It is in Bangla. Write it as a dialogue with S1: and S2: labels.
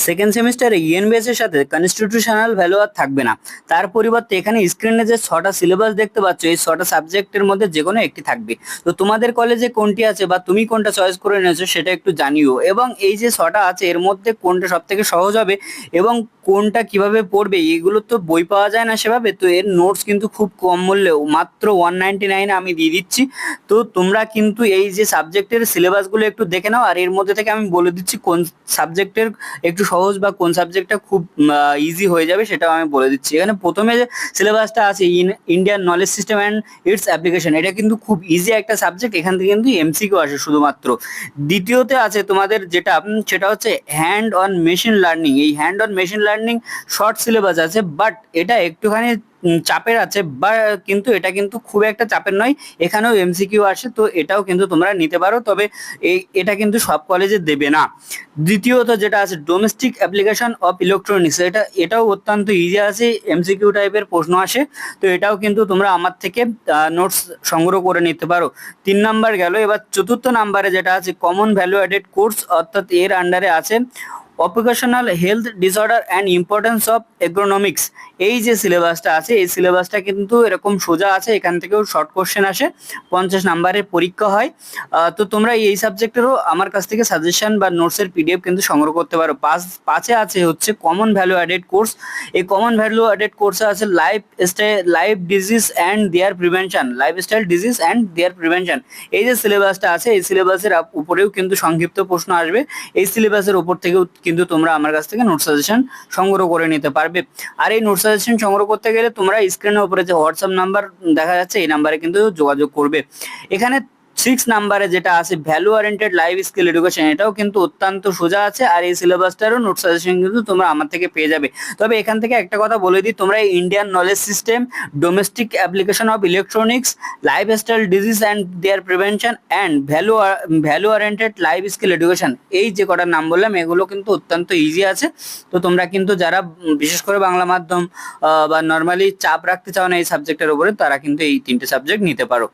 S1: সেকেন্ড সেমিস্টারে ইএনবিএস এর সাথে কনস্টিটিউশনাল ভ্যালু আর থাকবে না। তার পরিবর্তে এখানে স্ক্রিনে যে 6টা সিলেবাস দেখতে পাচ্ছ, এই 6টা সাবজেক্টের মধ্যে যে কোনো একটি থাকবে। তো তোমাদের কলেজে কোনটি আছে বা তুমি কোনটা চয়েস করে নিয়েছো সেটা একটু জানিও, এবং এই যে 6টা আছে এর মধ্যে কোনটা সব থেকে সহজ হবে এবং কোনটা কিভাবে পড়বে এগুলো তো বই পাওয়া যায় না সেভাবে। তো এর নোটস কিন্তু খুব কম মূল্যে মাত্র 199 আমি দিয়ে দিচ্ছি। তো তোমরা কিন্তু এই যে সাবজেক্টের সিলেবাসগুলো একটু দেখে নাও, আর এর মধ্যে থেকে আমি বলে দিচ্ছি কোন সাবজেক্টের একটু সহজ বা কোন সাবজেক্টটা খুব ইজি হয়ে যাবে সেটাও আমি বলে দিচ্ছি। এখানে প্রথমে যে সিলেবাসটা আছে Indian knowledge system and it's application, এটা কিন্তু খুব ইজি একটা সাবজেক্ট, এখান থেকে কিন্তু এমসিকিউ আসে শুধুমাত্র। দ্বিতীয়তে আছে তোমাদের যেটা সেটা হচ্ছে হ্যান্ড অন মেশিন লার্নিং। এই hand on machine learning short syllabus আছে, বাট এটা একটুখানি চাপের আছে, বা কিন্তু এটা কিন্তু খুব একটা চাপের নয়, এখানেও এমসিকিউ আসে, তো এটাও কিন্তু তোমরা নিতে পারো, তবে এটা কিন্তু সব কলেজে দেবে না। দ্বিতীয়ত যেটা আছে ডোমেস্টিক অ্যাপ্লিকেশন অফ ইলেকট্রনিক্স, এটাও অত্যন্ত ইজি আছে, এমসিকিউ টাইপের প্রশ্ন আসে, তো এটাও কিন্তু তোমরা আমার থেকে নোটস সংগ্রহ করে নিতে পারো। 3 নাম্বার গেল, এবার চতুর্থ নাম্বারে যেটা আছে কমন ভ্যালু অ্যাডেড কোর্স, অর্থাৎ এর আন্ডারে আছে occupational health disorder and importance of ergonomics. এই যে সিলেবাসটা আছে এই সিলেবাসটা কিন্তু এরকম সোজা আছে, এখান থেকেও শর্ট কোশ্চেন আসে, 50 নাম্বারের পরীক্ষা হয়। তো তোমরা এই সাবজেক্টেরও আমার কাছ থেকে সাজেশন বা নোটসের পিডিএফ কিন্তু সংগ্রহ করতে পারো। পাঁচে আছে হচ্ছে কমন ভ্যালু অ্যাডেড কোর্স। এই কমন ভ্যালু অ্যাডেড কোর্সে আছে life disease and their prevention, lifestyle disease and their prevention. এই যে সিলেবাসটা আছে এই সিলেবাসের উপরেও কিন্তু সংক্ষিপ্ত প্রশ্ন আসবে, এই সিলেবাসের উপর থেকেও কিন্তু তোমরা আমার কাছ থেকে নোট সাজেশন সংগ্রহ করে নিতে পারবে। আর এই নোট সাজেশন সংগ্রহ করতে গেলে তোমরা স্ক্রিনের উপরে যে হোয়াটসঅ্যাপ নাম্বার দেখা যাচ্ছে এই নাম্বারে কিন্তু যোগাযোগ করবে। এখানে 6 নাম্বারে যেটা আছে value oriented life skill education, এটাও কিন্তু অত্যন্ত সোজা আছে, আর এই সিলেবাসটারও নোট সাজেশন কিন্তু তোমরা আমার থেকে পেয়ে যাবে। তবে এখান থেকে একটা কথা বলে দিই, তোমরা এই Indian knowledge system, domestic application of electronics, lifestyle disease and their prevention and value oriented life skill education, এই যে কটার নাম বললাম এগুলো কিন্তু অত্যন্ত ইজি আছে। তো তোমরা কিন্তু যারা বিশেষ করে বাংলা মাধ্যম বা নর্মালি চাপ রাখতে চাও না এই সাবজেক্টের উপরে, তারা কিন্তু এই 3টে সাবজেক্ট নিতে পারো।